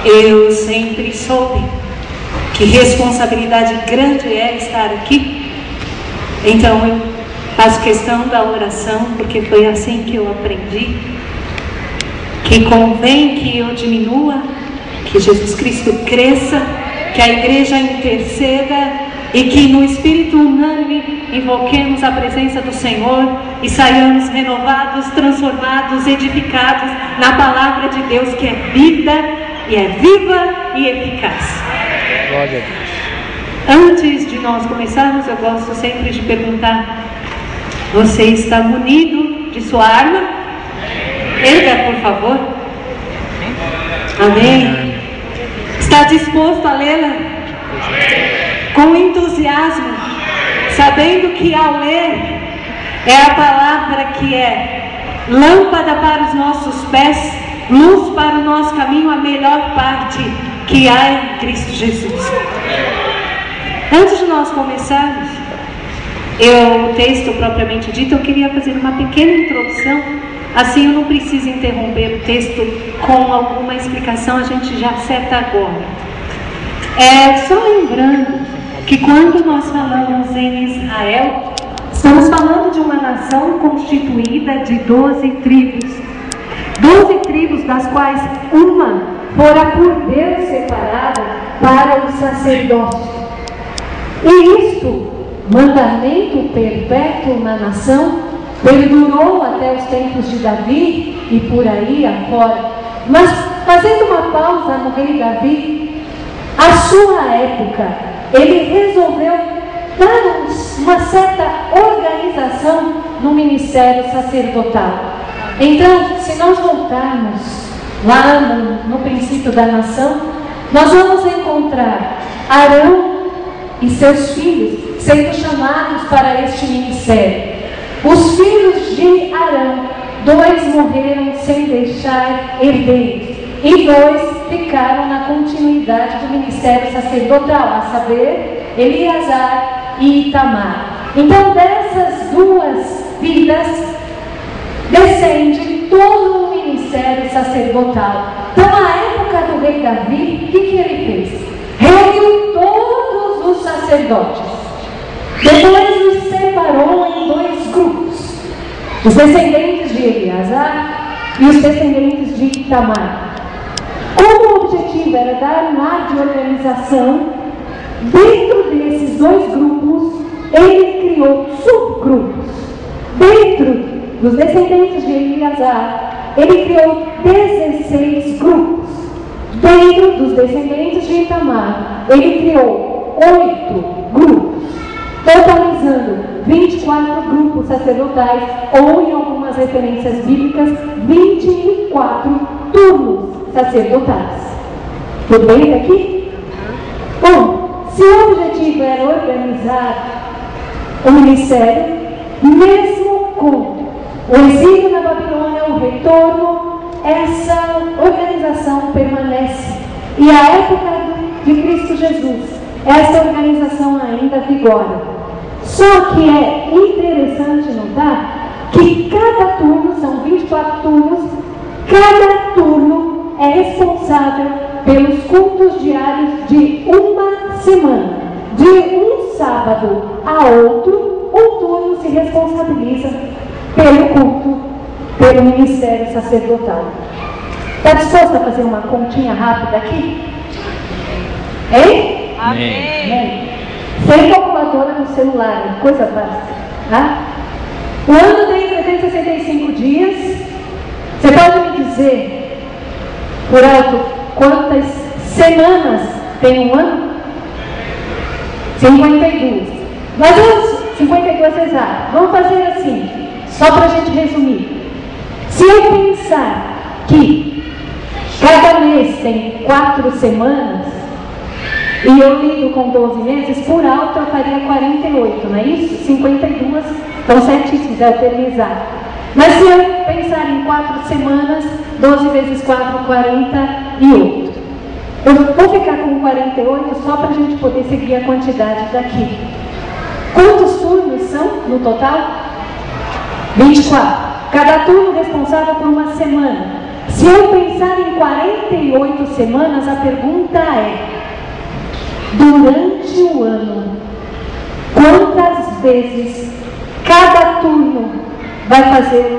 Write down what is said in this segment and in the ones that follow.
Eu sempre soube que responsabilidade grande é estar aqui. Então eu faço questão da oração, porque foi assim que eu aprendi, que convém que eu diminua, que Jesus Cristo cresça, que a igreja interceda e que no espírito unânime invoquemos a presença do Senhor e saiamos renovados, transformados, edificados na palavra de Deus, que é vida e é viva e eficaz. Glória a Deus. Antes de nós começarmos, eu gosto sempre de perguntar: você está munido de sua arma? Erga, por favor. Amém. Está disposto a lê-la? Com entusiasmo, sabendo que ao ler é a palavra que é lâmpada para os nossos pés, luz para o nosso caminho, a melhor parte que há em Cristo Jesus. Antes de nós começarmos o texto propriamente dito, eu queria fazer uma pequena introdução, assim eu não preciso interromper o texto com alguma explicação, a gente já acerta agora. Só lembrando que quando nós falamos em Israel, estamos falando de uma nação constituída de 12 tribos. 12 tribos, das quais uma fora por Deus separada para o sacerdócio. E isto, mandamento perpétuo na nação, perdurou até os tempos de Davi e por aí afora. Mas, fazendo uma pausa no rei Davi, a sua época, ele resolveu dar uma certa organização no ministério sacerdotal. Então, se nós voltarmos lá no princípio da nação, nós vamos encontrar Arão e seus filhos sendo chamados para este ministério. Os filhos de Arão, 2 morreram sem deixar herdeiros, e 2 ficaram na continuidade do ministério sacerdotal, a saber, Eleazar e Itamar. Então, dessas 2 vidas descende todo o ministério sacerdotal. Então, na época do rei Davi, o que ele fez? Reuniu todos os sacerdotes. Depois os separou em 2 grupos: os descendentes de Eleazar e os descendentes de Itamar. Como o objetivo era dar um ar de organização, dentro desses 2 grupos, ele criou subgrupos. Dentro dos descendentes de Eleazar, ele criou 16 grupos. Dentro dos descendentes de Itamar, ele criou 8 grupos, totalizando 24 grupos sacerdotais, ou em algumas referências bíblicas, 24 turnos sacerdotais. Tudo bem aqui? Bom, se o objetivo era organizar o ministério, mesmo com o exílio na Babilônia, o retorno, essa organização permanece. E a época de Cristo Jesus, essa organização ainda vigora. Só que é interessante notar que cada turno, são 24 turnos, cada turno é responsável pelos cultos diários de uma semana. De um sábado a outro, um turno se responsabiliza pelo culto, pelo ministério sacerdotal. Está disposto a fazer uma continha rápida aqui? Hein? Amém. Sem calculadora no celular, coisa fácil. Tá? O ano tem 365 dias. Você pode me dizer, por alto, quantas semanas tem um ano? 52. Mas vamos, 52 exato. Vamos fazer assim, só para a gente resumir. Se eu pensar que cada mês tem 4 semanas, e eu lido com 12 meses, por alto eu faria 48, não é isso? 52, então certíssimo, deve ter exato. Mas se eu pensar em 4 semanas, 12 vezes 4, 48. Eu vou ficar com 48 só para a gente poder seguir a quantidade daqui. Quantos turnos são no total? 24. Cada turno responsável por uma semana. Se eu pensar em 48 semanas, a pergunta é: durante o ano, quantas vezes cada turno vai fazer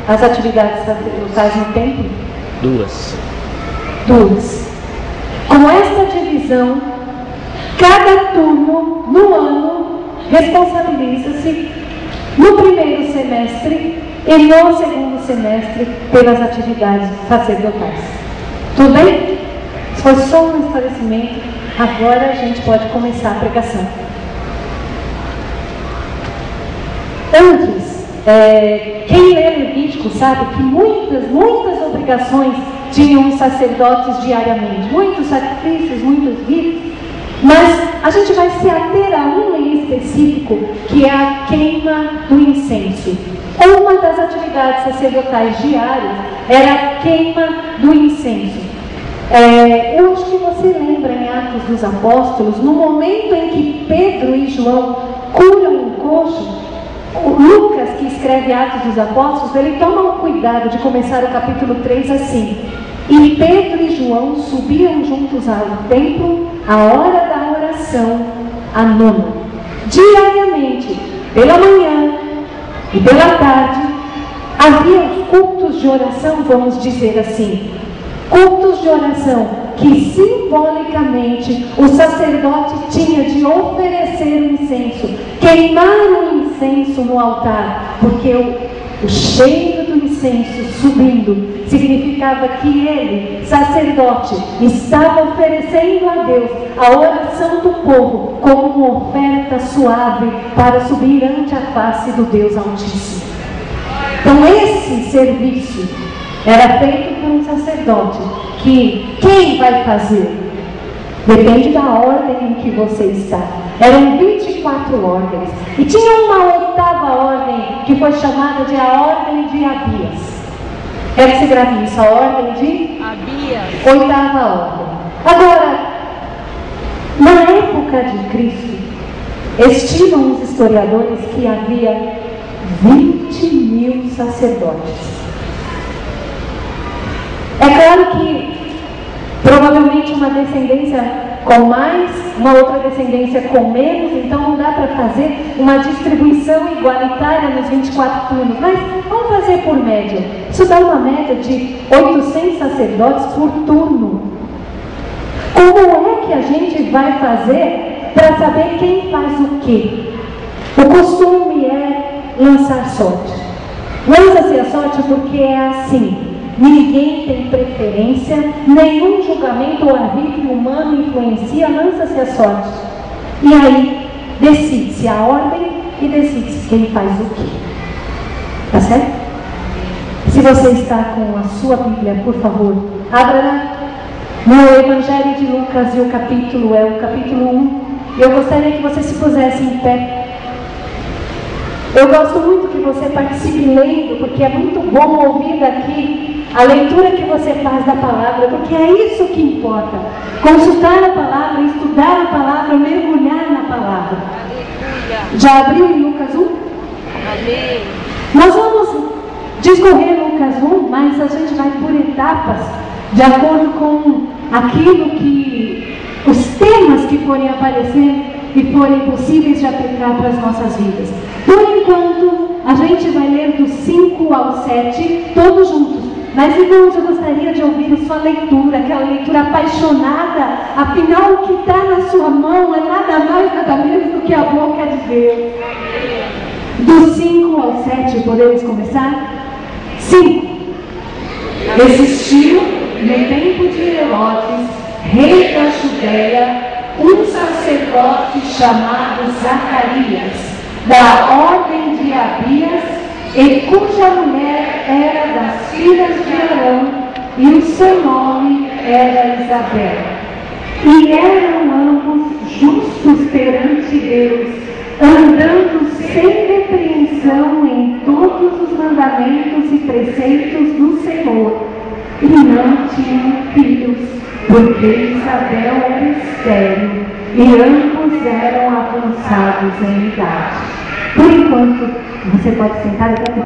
as atividades sacerdotais no templo? 2. Com esta divisão, cada turno no ano responsabiliza-se no primeiro semestre e no segundo semestre pelas atividades sacerdotais. Tudo bem? Foi só um esclarecimento. Agora a gente pode começar a pregação. Antes, quem lê Levítico sabe que muitas obrigações tinham os sacerdotes diariamente, muitos sacrifícios, muitos ritos, mas a gente vai se ater a um em específico, que é a queima do incenso. Uma das atividades sacerdotais diárias era a queima do incenso. Eu acho que você lembra em Atos dos Apóstolos, no momento em que Pedro e João curam um coxo, o Lucas, que escreve Atos dos Apóstolos, ele toma o cuidado de começar o capítulo 3 assim: e Pedro e João subiam juntos ao templo à hora da oração, a 9ª. Diariamente, pela manhã e pela tarde, havia os cultos de oração, vamos dizer assim. Cultos de oração que simbolicamente o sacerdote tinha de oferecer o incenso, queimar o incenso no altar, porque o cheiro do incenso subindo significava que ele, sacerdote, estava oferecendo a Deus a oração do povo como uma oferta suave para subir ante a face do Deus Altíssimo. Então esse serviço era feito por um sacerdote, que quem vai fazer? Depende da ordem em que você está. Eram 24 ordens. E tinha uma 8ª ordem, que foi chamada de a ordem de Abias. Quero que você grave isso, a ordem de Abias. 8ª ordem. Agora, na época de Cristo, estimam os historiadores que havia 20.000 sacerdotes. É claro que provavelmente uma descendência com mais, uma outra descendência com menos, então não dá para fazer uma distribuição igualitária nos 24 turnos, mas vamos fazer por média. Isso dá uma média de 800 sacerdotes por turno. Como é que a gente vai fazer para saber quem faz o quê? O costume é lançar sorte. Lança-se a sorte porque é assim. Ninguém tem preferência, nenhum julgamento ou arbítrio humano influencia, lança-se a sorte. E aí, decide-se a ordem e decide-se quem faz o quê. Tá certo? Se você está com a sua Bíblia, por favor, abra no Evangelho de Lucas e o capítulo é o capítulo 1. Eu gostaria que você se pusesse em pé. Eu gosto muito que você participe lendo, porque é muito bom ouvir daqui a leitura que você faz da palavra, porque é isso que importa. Consultar a palavra, estudar a palavra, mergulhar na palavra. Já abriu em Lucas 1? Amém. Nós vamos discorrer Lucas 1, mas a gente vai por etapas, de acordo com aquilo que, os temas que forem aparecer e forem possíveis de aplicar para as nossas vidas. Por enquanto, a gente vai ler do 5 ao 7, todos juntos. Mas, irmãos, eu gostaria de ouvir a sua leitura, aquela leitura apaixonada. Afinal, o que está na sua mão é nada mais, nada menos do que a boca de Deus. Do 5 ao 7, podemos começar? 5. Existiu, no tempo de Herodes, rei da Judeia, um sacerdote chamado Zacarias, da ordem de Abias, e cuja mulher era das filhas de Arão, e o seu nome era Isabel. E eram ambos justos perante Deus, andando sem repreensão em todos os mandamentos e preceitos do Senhor. E não tinham filhos, porque Isabel era estéril, e ambos eram avançados em idade. Por enquanto, você pode sentar até